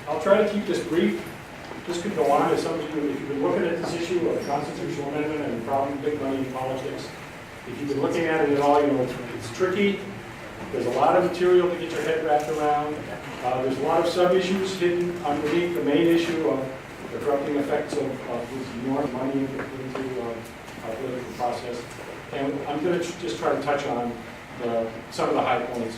I'll try to keep this brief. This could go on. As some of you, if you've been looking at this issue of constitutional amendment and problem big money in politics, if you've been looking at it at all, you know it's tricky. There's a lot of material to get your head wrapped around. There's a lot of sub-issues hidden underneath the main issue of the corrupting effects of this enormous money into our political process. And I'm going to just try to touch on some of the high points.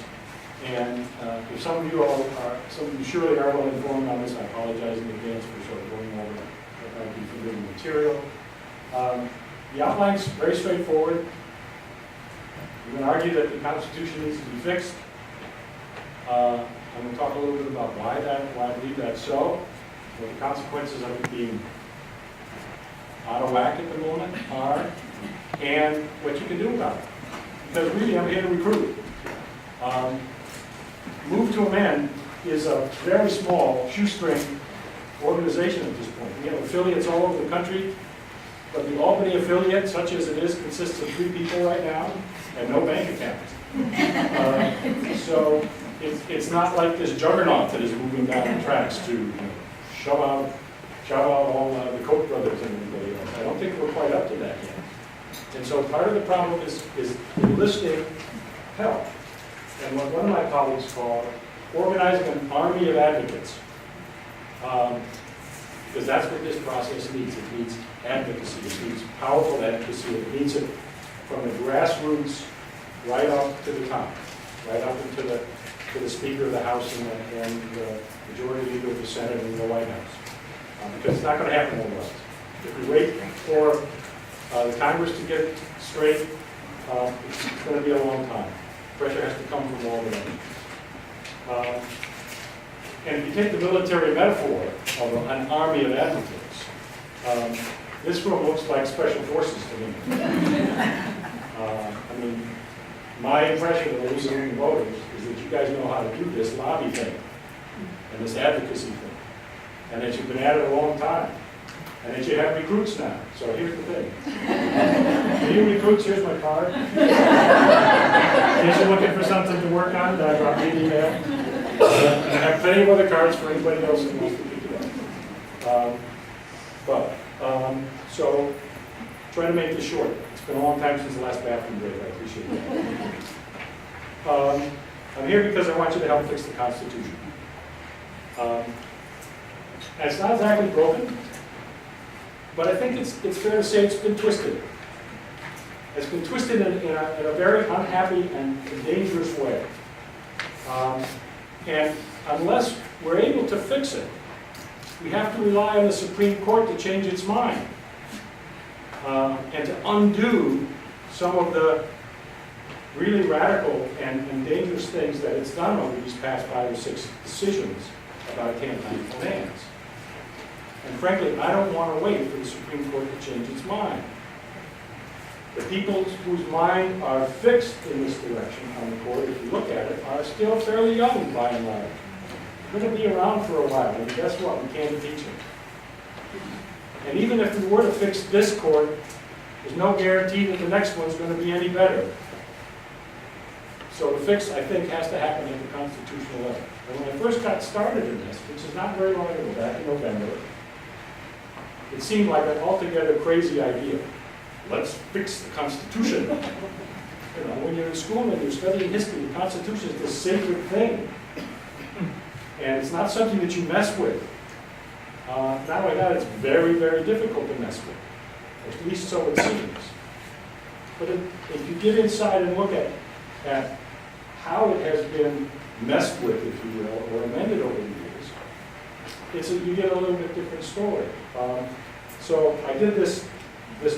And if some of you surely are well informed on this, I apologize in advance for sort of going over what might be familiar material. The outline's very straightforward. I'm going to argue that the Constitution needs to be fixed. I'm going to talk a little bit about why I believe that's so, what the consequences of it being out of whack at the moment are, and what you can do about it. Because really, I'm here to recruit. Move to Amend is a very small, shoestring organization at this point. We have affiliates all over the country, but the Albany affiliate, such as it is, consists of 3 people right now and no bank accounts. So it's not like this juggernaut that is moving down the tracks to shove out all the Koch brothers and everybody else. I don't think we're quite up to that yet. And so part of the problem is enlisting help. And what one of my colleagues called organizing an army of advocates. Because that's what this process needs. It needs advocacy. It needs powerful advocacy. It needs it from the grassroots right up to the top, right up into the Speaker of the House and the Majority Leader of the Senate and the White House. Because it's not going to happen overnight. If we wait for the Congress to get straight, it's going to be a long time. Pressure has to come from all of them. And if you take the military metaphor of an army of advocates, this room looks like special forces to me. I mean, my impression of the listening voters is that you guys know how to do this lobby thing and this advocacy thing, and that you've been at it a long time, and that you have recruits now. So here's the thing. For you recruits, here's my card. In case you're looking for something to work on, I dropped me an email. And I have plenty of other cards for anybody else who wants to pick it up. So, trying to make this short. It's been a long time since the last bathroom break. I appreciate that. I'm here because I want you to help fix the Constitution. And it's not exactly broken, but I think it's fair to say it's been twisted. It's been twisted in a very unhappy and dangerous way. And unless we're able to fix it, we have to rely on the Supreme Court to change its mind and to undo some of the really radical and dangerous things that it's done over these past 5 or 6 decisions about campaign finance. And frankly, I don't want to wait for the Supreme Court to change its mind. The people whose minds are fixed in this direction on the court, if you look at it, are still fairly young by and large. They're going to be around for a while, and guess what? We can't impeach them. And even if we were to fix this court, there's no guarantee that the next one's going to be any better. So the fix, I think, has to happen at the constitutional level. And when I first got started in this, which is not very long ago, back in November, it seemed like an altogether crazy idea. Let's fix the Constitution. You know, when you're in school and you're studying history, the Constitution is this sacred thing. And it's not something that you mess with. Not only that, it's very, very difficult to mess with. At least so it seems. But if you get inside and look at how it has been messed with, if you will, or amended over the years, you get a little bit different story. So I did this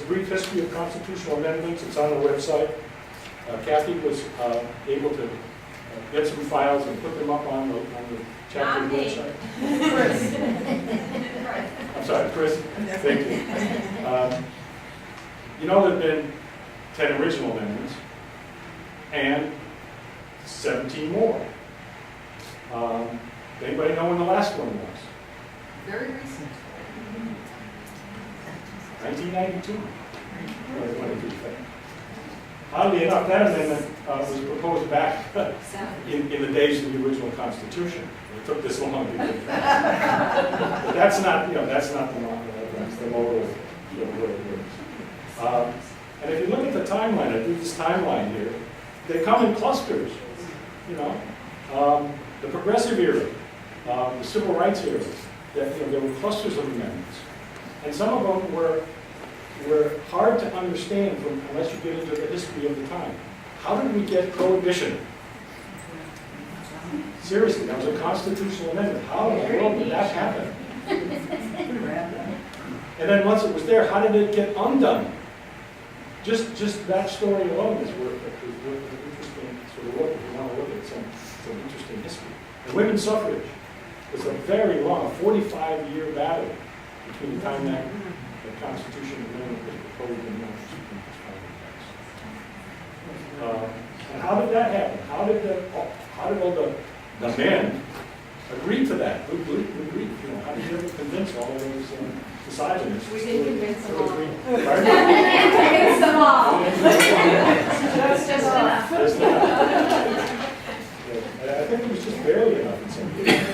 brief history of constitutional amendments. It's on the website. Kathy was able to get some files and put them up on the chapter website. I'm sorry, Chris. Thank you. You know, there have been 10 original amendments and 17 more. Anybody know when the last one was? Very recent. 1992. Oddly enough, that amendment was proposed back in the days of the original Constitution. It took this long to get that. But that's not, that's not the model of the way it works. And if you look at the timeline, I do this timeline here, they come in clusters, the progressive era, the civil rights era, there were clusters of amendments. And some of them were hard to understand unless you get into the history of the time. How did we get prohibition? Seriously, that was a constitutional amendment. How in the world did that happen? And then once it was there, how did it get undone? Just that story alone is worth an interesting sort of look if you want to look at some interesting history. And women's suffrage was a very long, 45-year battle between the time that the Constitution amendment was proposed and the Supreme Court finally passed. And how did that happen? How did all the men agree to that? Who agreed? How did you ever convince all of those misogynists? We didn't convince them all. Pardon? Convince them all. That's just enough. Just enough. I think it was just barely enough in some cases.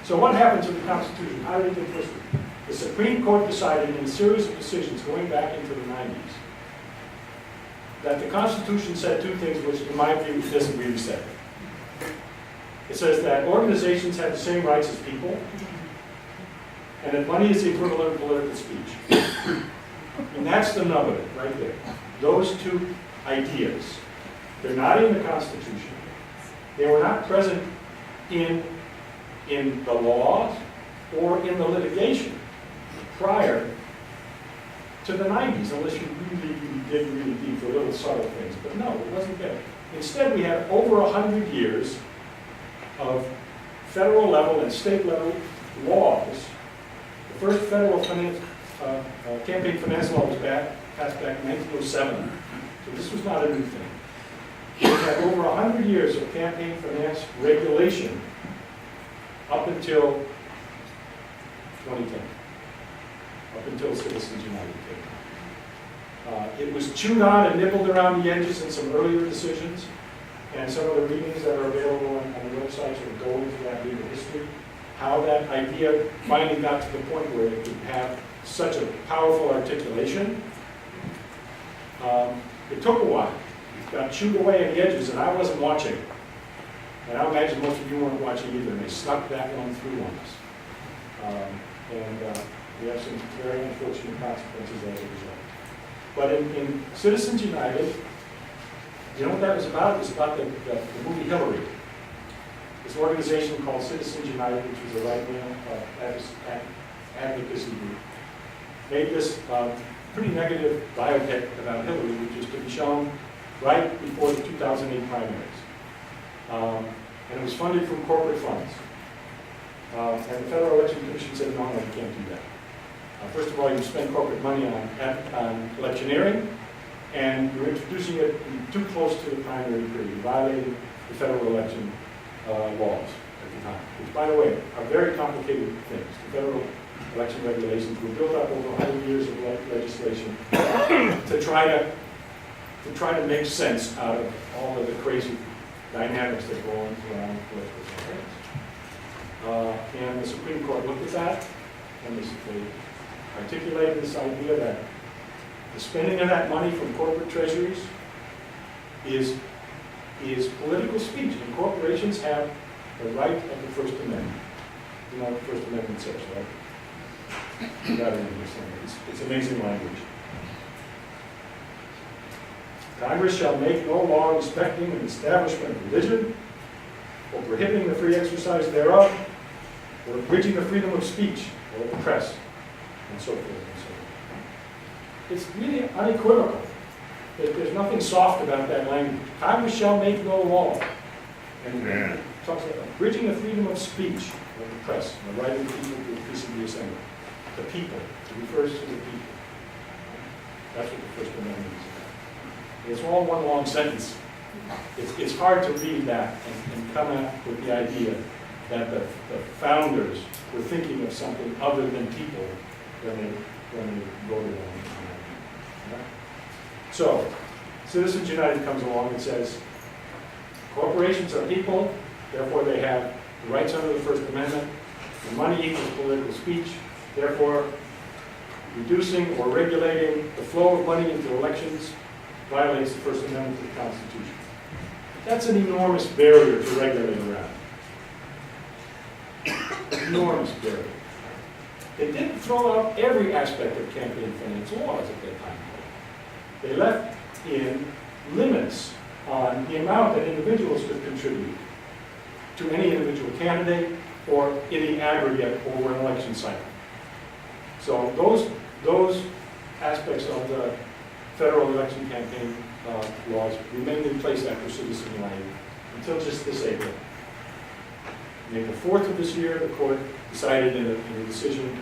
So what happened to the Constitution? How did it get twisted? The Supreme Court decided in a series of decisions going back into the 90s that the Constitution said two things which, in my view, doesn't really say. It says that organizations have the same rights as people, and that money is the equivalent of political speech. And that's the nub of it, right there. Those two ideas. They're not in the Constitution. They were not present in the laws or in the litigation prior to the 90s, unless you really dig really deep for little subtle things. But no, it wasn't there. Instead, we had over 100 years of federal level and state level laws. The first federal campaign finance law was passed back in 1907. So this was not a new thing. We had over 100 years of campaign finance regulation up until 2010, up until Citizens United came. It was chewed on and nibbled around the edges in some earlier decisions, and some of the readings that are available on the website sort of go into that legal history, how that idea finally got to the point where it could have such a powerful articulation. It took a while. It got chewed away at the edges, and I wasn't watching. And I imagine most of you weren't watching either, and they snuck that one through on us. We have some very unfortunate consequences as a result. But in Citizens United, you know what that was about? It was about the movie Hillary. This organization called Citizens United, which was a right-wing advocacy group, made this pretty negative biopic about Hillary, which is to be shown right before the 2008 primaries. And it was funded from corporate funds. And the Federal Election Commission said, no, you can't do that. First of all, you spend corporate money on electioneering, and you're introducing it too close to the primary period. You're violating the federal election laws at the time, which, by the way, are very complicated things. The federal election regulations were built up over 100 years of legislation to try to make sense out of all of the crazy dynamics that go on around political campaigns. And the Supreme Court looked at that, and they articulated this idea that the spending of that money from corporate treasuries is political speech, and corporations have the right of the First Amendment. You know what the First Amendment says, right? You got it in here somewhere. It's amazing language. Congress shall make no law respecting an establishment of religion, or prohibiting the free exercise thereof, or abridging the freedom of speech or the press, and so forth and so on. It's really unequivocal. There's nothing soft about that language. Congress shall make no law. And it talks about abridging the freedom of speech or the press, and the right of the people to peaceably assemble. The people. It refers to the people. That's what the First Amendment is about. It's all one long sentence. It's hard to read that and come up with the idea that the founders were thinking of something other than people when they voted on it. So, Citizens United comes along and says, corporations are people, therefore they have rights under the First Amendment, and money equals political speech, therefore reducing or regulating the flow of money into elections violates the First Amendment to the Constitution. That's an enormous barrier to regulate around. Enormous barrier. They didn't throw out every aspect of campaign finance laws at that time. They left in limits on the amount that individuals could contribute to any individual candidate or in the aggregate over an election cycle. So those aspects of the federal election campaign laws remained in place after Citizens United until just this April. On April 4th of this year, the court decided in a decision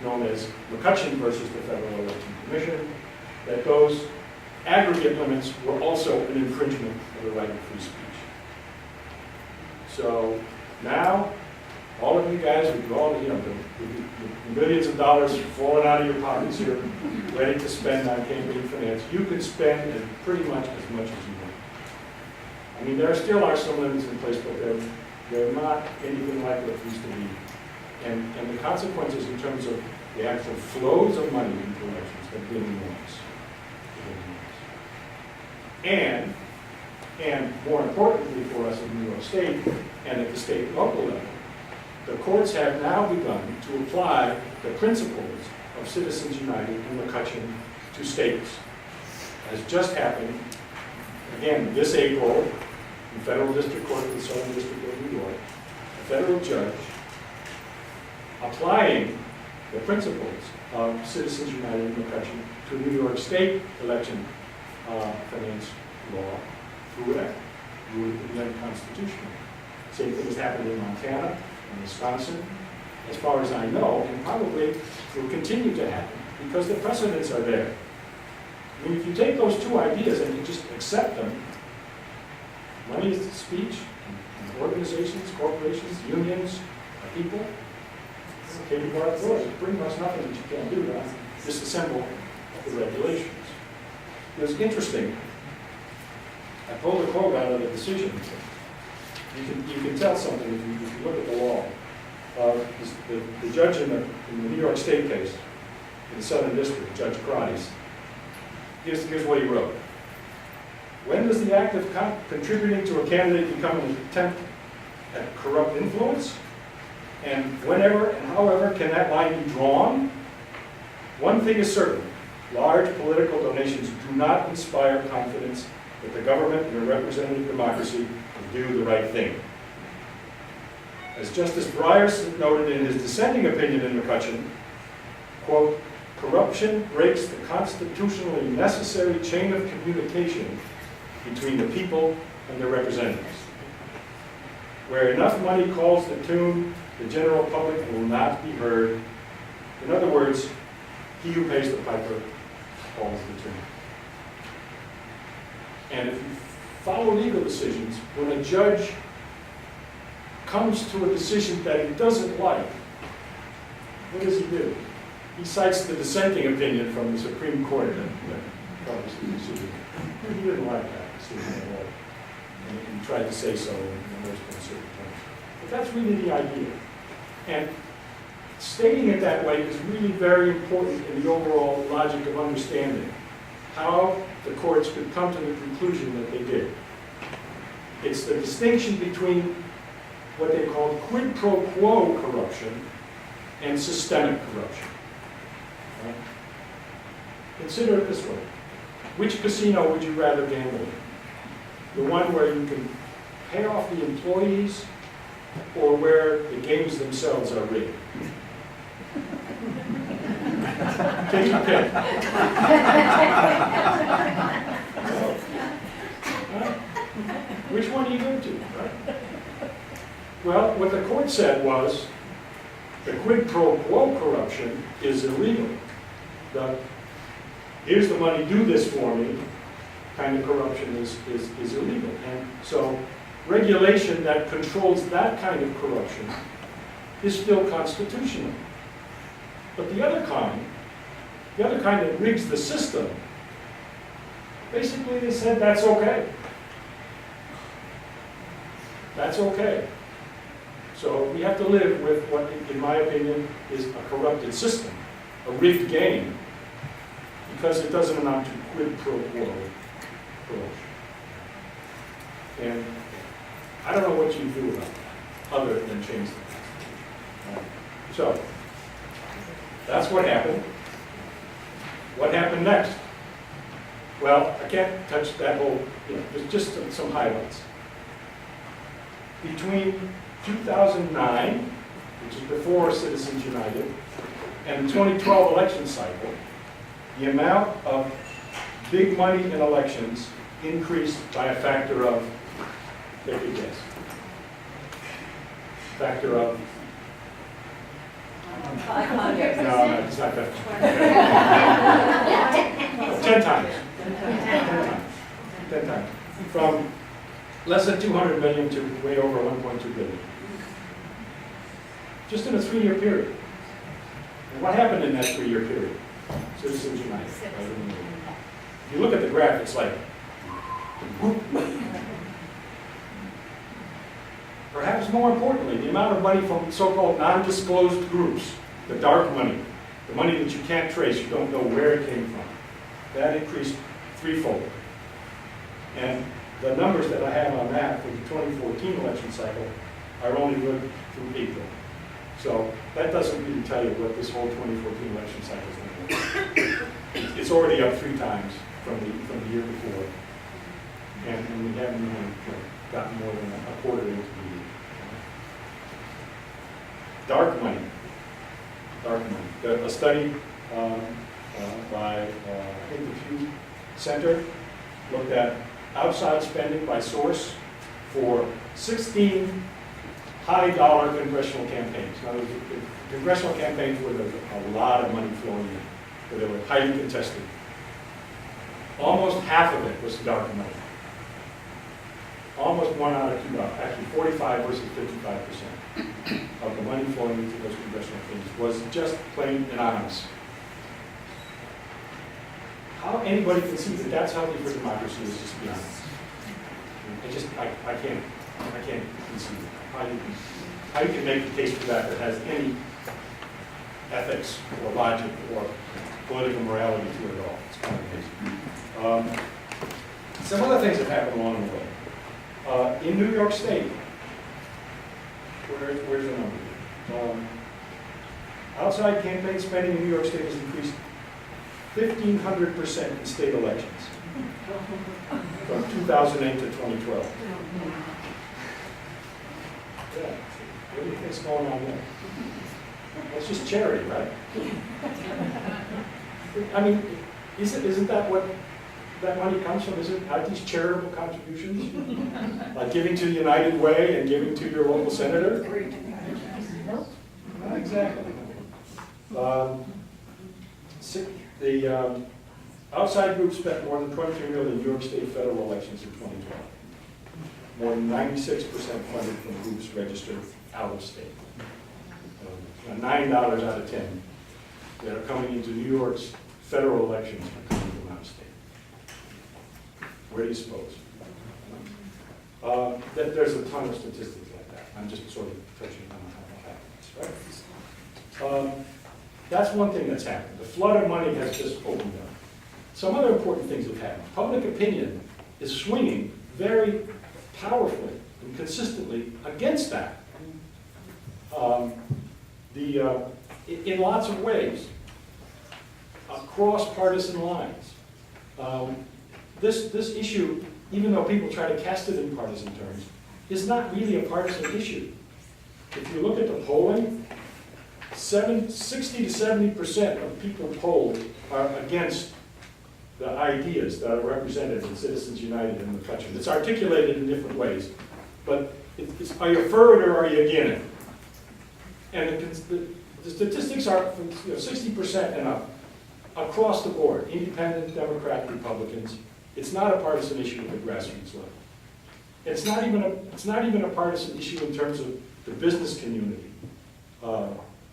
known as McCutcheon versus the Federal Election Commission that those aggregate limits were also an infringement of the right of free speech. So now, all of you guys with all the millions of dollars falling out of your pockets here, ready to spend on campaign finance, you can spend pretty much as much as you want. I mean, there still are some limits in place, but they're not anything like what used to be. And the consequences in terms of the actual flows of money into elections have been enormous. And more importantly for us in New York State and at the state and local level, the courts have now begun to apply the principles of Citizens United and McCutcheon to states. As just happened, again, this April, in Federal District Court of the Southern District of New York, a federal judge applying the principles of Citizens United and McCutcheon to New York State election finance law through it, ruled it unconstitutional. Same thing has happened in Montana and Wisconsin, as far as I know, and probably will continue to happen because the precedents are there. I mean, if you take those two ideas and you just accept them, money is speech, and organizations, corporations, unions, people, okay, you bar the doors. There's pretty much nothing that you can't do to disassemble the regulations. It was interesting. I pulled a quote out of the decision. You can tell something if you look at the law. The judge in the New York State case, in the Southern District, Judge Price, here's what he wrote. When does the act of contributing to a candidate become an attempt at corrupt influence? And whenever and however can that line be drawn? One thing is certain. Large political donations do not inspire confidence that the government in a representative democracy will do the right thing. As Justice Breyer noted in his dissenting opinion in McCutcheon, quote, corruption breaks the constitutionally necessary chain of communication between the people and their representatives. Where enough money calls the tune, the general public will not be heard. In other words, he who pays the piper calls the tune. And if you follow legal decisions, when a judge comes to a decision that he doesn't like, what does he do? He cites the dissenting opinion from the Supreme Court that covers the decision. He didn't like that decision at all. And he tried to say so in most uncertain terms. But that's really the idea. And stating it that way is really very important in the overall logic of understanding how the courts could come to the conclusion that they did. It's the distinction between what they call quid pro quo corruption and systemic corruption. Right? Consider it this way. Which casino would you rather gamble in? The one where you can pay off the employees or where the games themselves are rigged? Take your pick. Which one do you go to, right? Well, what the court said was the quid pro quo corruption is illegal. Here's the money, do this for me, kind of corruption is illegal. And so regulation that controls that kind of corruption is still constitutional. But the other kind that rigs the system, Basically, they said that's okay. That's okay. So we have to live with what, in my opinion, is a corrupted system, a rigged game, because it doesn't amount to quid pro quo. And I don't know what you do about that, other than change them. So, that's what happened. What happened next? Well, I can't touch that whole, there's just some highlights. Between 2009, which is before Citizens United, and the 2012 election cycle, the amount of big money in elections increased by a factor of, take a guess, factor of, 500. no, it's not that. 10 times. 10 times. From less than 200 million to way over 1.2 billion. Just in a 3-year period. And what happened in that 3-year period? Citizens United. If you look at the graph, it's like, perhaps more importantly, the amount of money from so-called non-disclosed groups, the dark money, the money that you can't trace, you don't know where it came from, that increased threefold. And the numbers that I have on that for the 2014 election cycle are only good through April. So that doesn't really tell you what this whole 2014 election cycle is going to be. It's already up 3 times from the year before. And we haven't even gotten more than a quarter into the year. Dark money. Dark money. A study by, I think, the Pew Center looked at outside spending by source for 16 high-dollar congressional campaigns. Now, the congressional campaigns where there's a lot of money flowing in, where they were highly contested. Almost half of it was dark money. Almost 1 out of 2, actually 45 versus 55% of the money flowing into those congressional campaigns was just plain anonymous. How anybody can see that that's healthy for democracy is just beyond me. I can't conceive how you can make the case for that has any ethics or logic or political morality to it at all. It's kind of amazing. Some other things have happened along the way. In New York State, where's the number? Outside campaign spending in New York State has increased 1,500% in state elections from 2008 to 2012. Yeah. What do you think's going on there? That's just charity, right? I mean, isn't that what that money comes from? Aren't these charitable contributions? Like giving to the United Way and giving to your local senator? Not exactly. The outside group spent more than $23 million in New York State federal elections in 2012. More than 96% funded from groups registered out of state. 9 out of 10 that are coming into New York's federal elections are coming from out of state. Where do you suppose? There's a ton of statistics like that. I'm just sort of touching on how that happens, right? That's one thing that's happened. The flood of money has just opened up. Some other important things have happened. Public opinion is swinging very powerfully and consistently against that. In lots of ways, across partisan lines. This issue, even though people try to cast it in partisan terms, is not really a partisan issue. If you look at the polling, 60 to 70% of people polled are against the ideas that are represented in Citizens United in the country. It's articulated in different ways, but are you for it or are you against it? And the statistics are from 60% and up, across the board, independent, Democrat, Republicans. It's not a partisan issue at the grassroots level. It's not even a partisan issue in terms of the business community.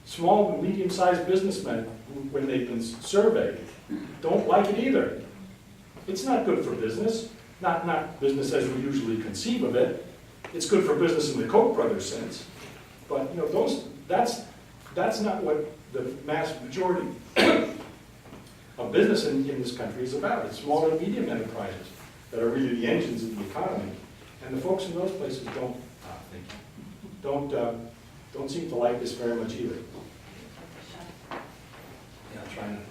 Small and medium-sized businessmen, when they've been surveyed, don't like it either. It's not good for business, not business as we usually conceive of it. It's good for business in the Koch brothers sense, but you know, that's not what the mass majority of business in this country is about. It's small and medium enterprises that are really the engines of the economy, and the folks in those places don't seem to like this very much either. Yeah, I'm trying to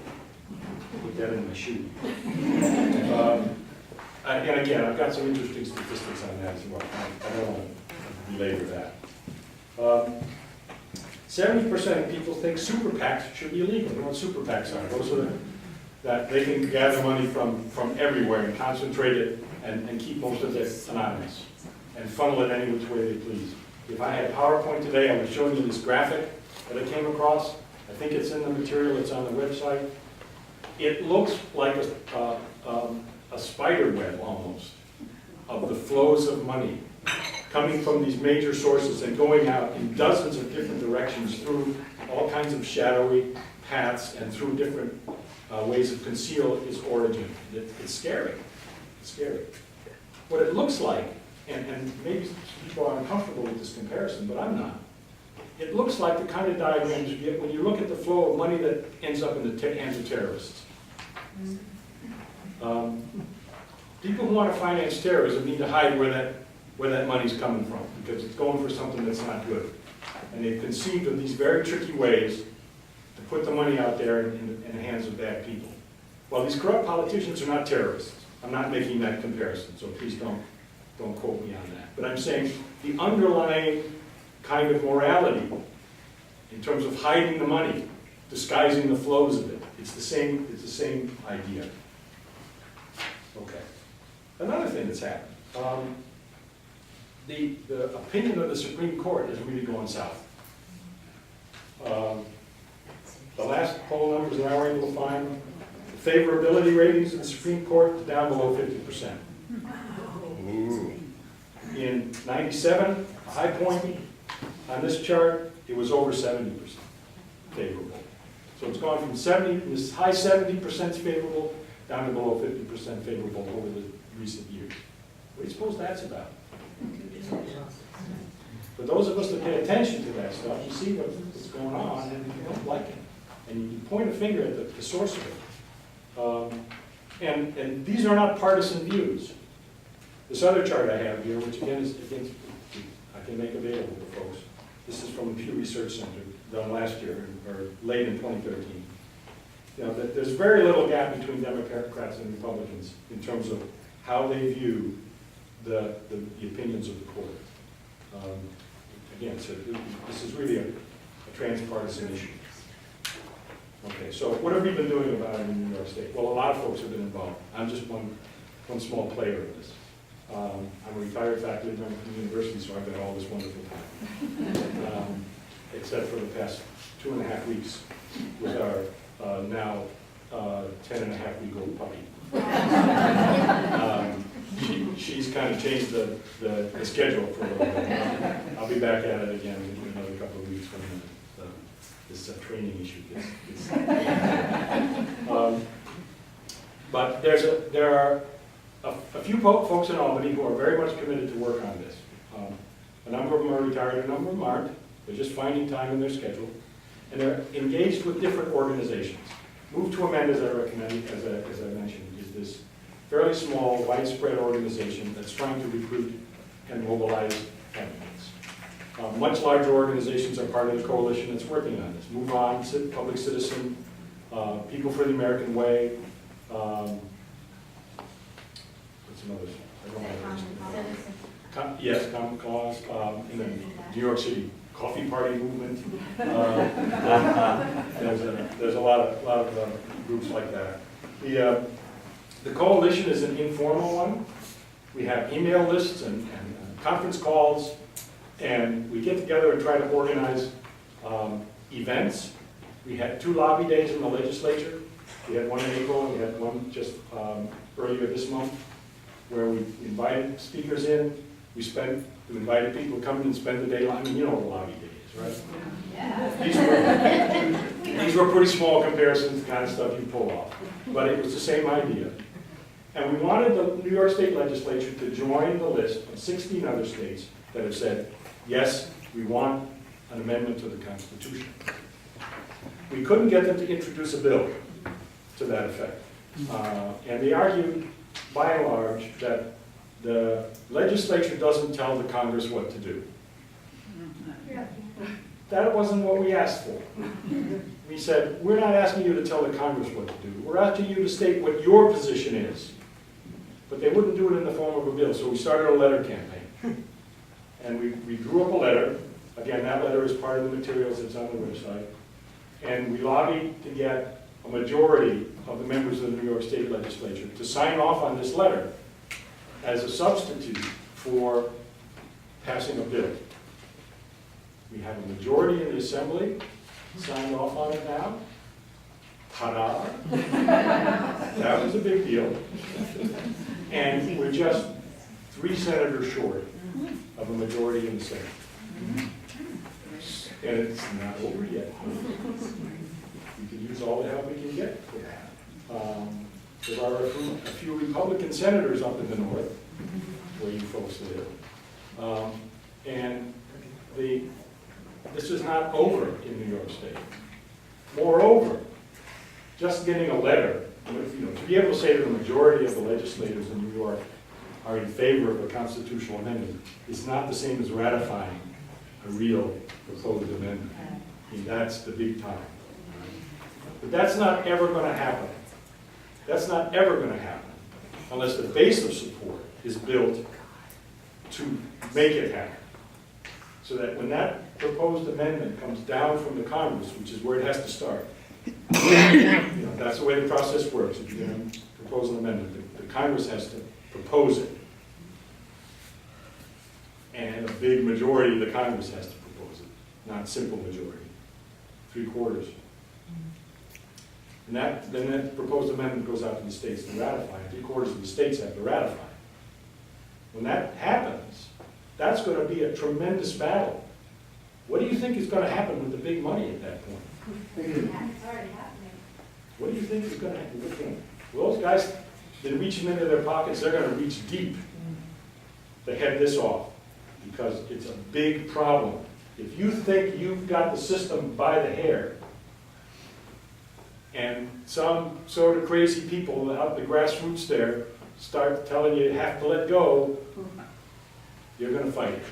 put that in my shoe. And again, I've got some interesting statistics on that as well. I don't want to belabor that. 70% of people think super PACs should be illegal. You know what super PACs are? Those are that they can gather money from everywhere and concentrate it and keep most of it anonymous and funnel it any which way they please. If I had PowerPoint today, I would show you this graphic that I came across. I think it's in the material, it's on the website. It looks like a spider web almost of the flows of money coming from these major sources and going out in dozens of different directions through all kinds of shadowy paths and through different ways of conceal its origin. It's scary. It's scary. What it looks like, and maybe people are uncomfortable with this comparison, but I'm not. It looks like the kind of diagrams you get when you look at the flow of money that ends up in the hands of terrorists. People who want to finance terrorism need to hide where that money's coming from, because it's going for something that's not good. And they've conceived of these very tricky ways to put the money out there in the hands of bad people. Well, these corrupt politicians are not terrorists. I'm not making that comparison, so please don't quote me on that. But I'm saying the underlying kind of morality in terms of hiding the money, disguising the flows of it, it's the same idea. Okay. Another thing that's happened, the opinion of the Supreme Court is really going south. The last poll numbers that I were able to find, the favorability ratings of the Supreme Court is down below 50%. In '97, a high point on this chart, it was over 70% favorable. So it's gone from 70, this high 70% favorable, down to below 50% favorable over the recent years. What do you suppose that's about? For those of us that pay attention to that stuff, you see what's going on and you don't like it. And you can point a finger at the source of it. And these are not partisan views. This other chart I have here, which again I can make available to folks. This is from the Pew Research Center, done last year, or late in 2013. You know, there's very little gap between Democrats and Republicans in terms of how they view the opinions of the court. Again, so this is really a transpartisan issue. Okay, so what have we been doing about it in New York State? Well, a lot of folks have been involved. I'm just one small player in this. I'm a retired faculty member from the university, so I've had all this wonderful time. Except for the past 2.5 weeks with our now 10.5-week-old puppy. She's kind of changed the schedule for a little bit. I'll be back at it again in another couple of weeks when this training issue gets. But there are a few folks in Albany who are very much committed to work on this. A number of them are retired, a number of them aren't. They're just finding time in their schedule. And they're engaged with different organizations. Move to Amend, as I recommended, as I mentioned, is this fairly small, widespread organization that's trying to recruit and mobilize candidates. Much larger organizations are part of the coalition that's working on this. Move On, Public Citizen, People for the American Way. What's another? I don't know. Yes, Common Cause, and then New York City Coffee Party movement. There's a lot of groups like that. The coalition is an informal one. We have email lists and conference calls, and we get together and try to organize events. We had 2 lobby days in the legislature. We had one in April, and we had one just earlier this month, where we invited speakers in. We invited people to come in and spend the day. I mean, you know what a lobby day is, right? Yeah. These were pretty small comparisons to the kind of stuff you pull off. But it was the same idea. And we wanted the New York State Legislature to join the list of 16 other states that have said, yes, we want an amendment to the Constitution. We couldn't get them to introduce a bill to that effect. And they argued, by and large, that the legislature doesn't tell the Congress what to do. That wasn't what we asked for. We said, we're not asking you to tell the Congress what to do. We're asking you to state what your position is. But they wouldn't do it in the form of a bill, so we started a letter campaign. And we drew up a letter. Again, that letter is part of the materials that's on the website. And we lobbied to get a majority of the members of the New York State Legislature to sign off on this letter as a substitute for passing a bill. We have a majority in the Assembly signed off on it now. Ta-da! That was a big deal. And we're just 3 senators short of a majority in the Senate. And it's not over yet. We can use all the help we can get for that. There are a few Republican senators up in the north, where you folks live. And this is not over in New York State. Moreover, just getting a letter, to be able to say that the majority of the legislators in New York are in favor of a constitutional amendment is not the same as ratifying a real proposed amendment. I mean, that's the big time. But that's not ever going to happen. That's not ever going to happen unless the base of support is built to make it happen. So that when that proposed amendment comes down from the Congress, which is where it has to start, that's the way the process works. If you're going to propose an amendment, the Congress has to propose it. And a big majority of the Congress has to propose it, not simple majority, 3/4. And then that proposed amendment goes out to the states to ratify it. 3/4 of the states have to ratify it. When that happens, that's going to be a tremendous battle. What do you think is going to happen with the big money at that point? It's already happening. What do you think is going to happen? Well, those guys, they're reaching into their pockets, they're going to reach deep to head this off, because it's a big problem. If you think you've got the system by the hair, and some sort of crazy people out the grassroots there start telling you have to let go, you're going to fight it.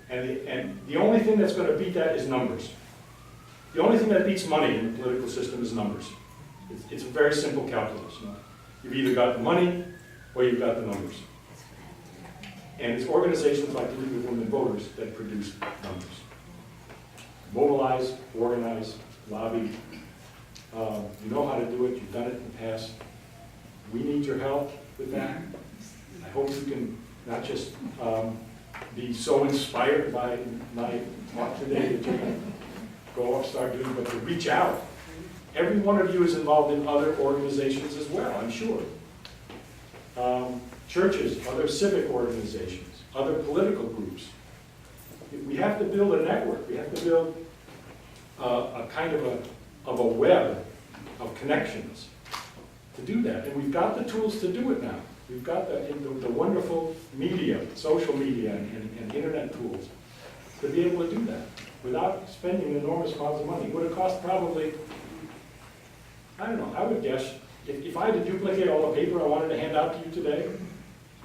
And the only thing that's going to beat that is numbers. The only thing that beats money in the political system is numbers. It's a very simple calculus. You've either got the money or you've got the numbers. And it's organizations like the League of Women Voters that produce numbers. Mobilize, organize, lobby. You know how to do it. You've done it in the past. We need your help with that. I hope you can not just be so inspired by my talk today that you can go off, start doing, but to reach out. Every one of you is involved in other organizations as well, I'm sure. Churches, other civic organizations, other political groups. We have to build a network. We have to build a kind of a web of connections to do that. And we've got the tools to do it now. We've got the wonderful media, social media, and internet tools to be able to do that without spending enormous amounts of money. It would have cost probably, I don't know, I would guess, if I had to duplicate all the paper I wanted to hand out to you today,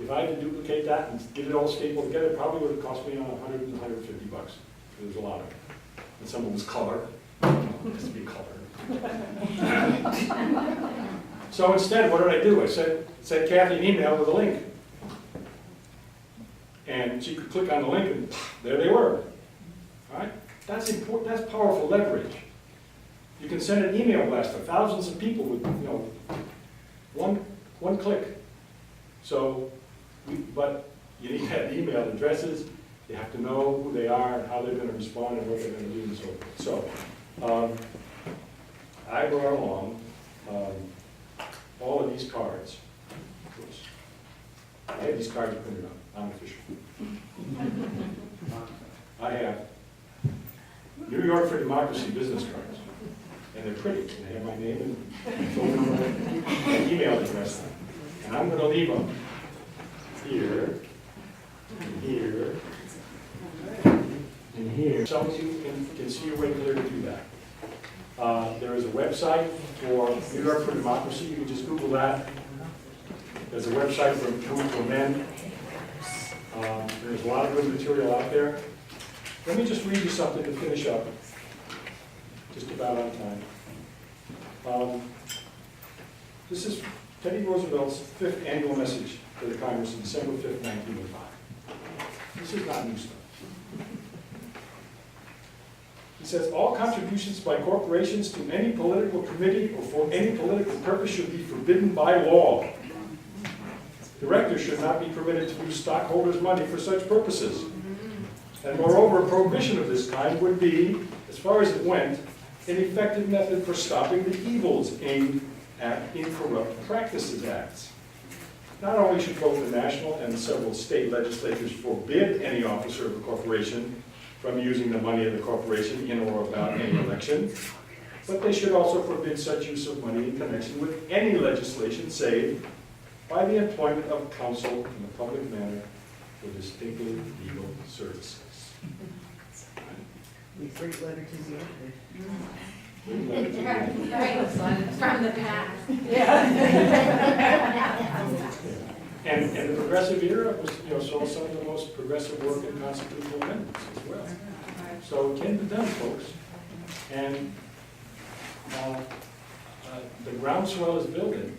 if I had to duplicate that and get it all stapled together, it probably would have cost me $100 and $150 bucks. There's a lot of it. And some of it was color. It has to be color. So instead, what did I do? I sent Kathy an email with a link. And she could click on the link and there they were. All right? That's important. That's powerful leverage. You can send an email blast to thousands of people with, one click. So, but you need to have email addresses. You have to know who they are and how they're going to respond and what they're going to do and so forth. So, I brought along all of these cards. I have these cards printed out, unofficial. I have New York for Democracy business cards. and they're pretty, and they have my name and phone number and email address. And I'm going to leave them here, and here, and here. Some of you can see a way clear to do that. There is a website for New York for Democracy. You can just Google that. There's a website for Food for Men. There's a lot of good material out there. Let me just read you something to finish up. Just about on time. This is Teddy Roosevelt's 5th annual message to the Congress on December 5th, 1905. This is not new stuff. He says, all contributions by corporations to any political committee or for any political purpose should be forbidden by law. Directors should not be permitted to use stockholders' money for such purposes. And moreover, a prohibition of this kind would be, as far as it went, an effective method for stopping the evils aimed at Incorrupt Practices Acts. Not only should both the national and several state legislatures forbid any officer of a corporation from using the money of the corporation in or about any election, but they should also forbid such use of money in connection with any legislation, save by the employment of counsel in a public manner for distinctly legal services. We first letter to the editor. Right, from the past. And the progressive era was, saw some of the most progressive work in constitutional amendments as well. So it can be done, folks. And the groundswell is building.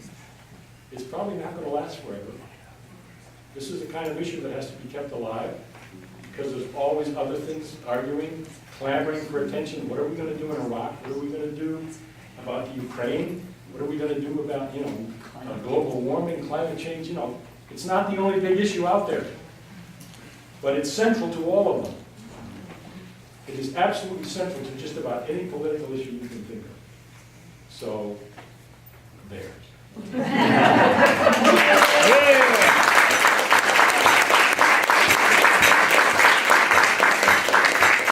It's probably not going to last forever. This is the kind of issue that has to be kept alive because there's always other things arguing, clamoring for attention. What are we going to do in Iraq? What are we going to do about the Ukraine? What are we going to do about, global warming, climate change? It's not the only big issue out there, but it's central to all of them. It is absolutely central to just about any political issue you can think of. So, there.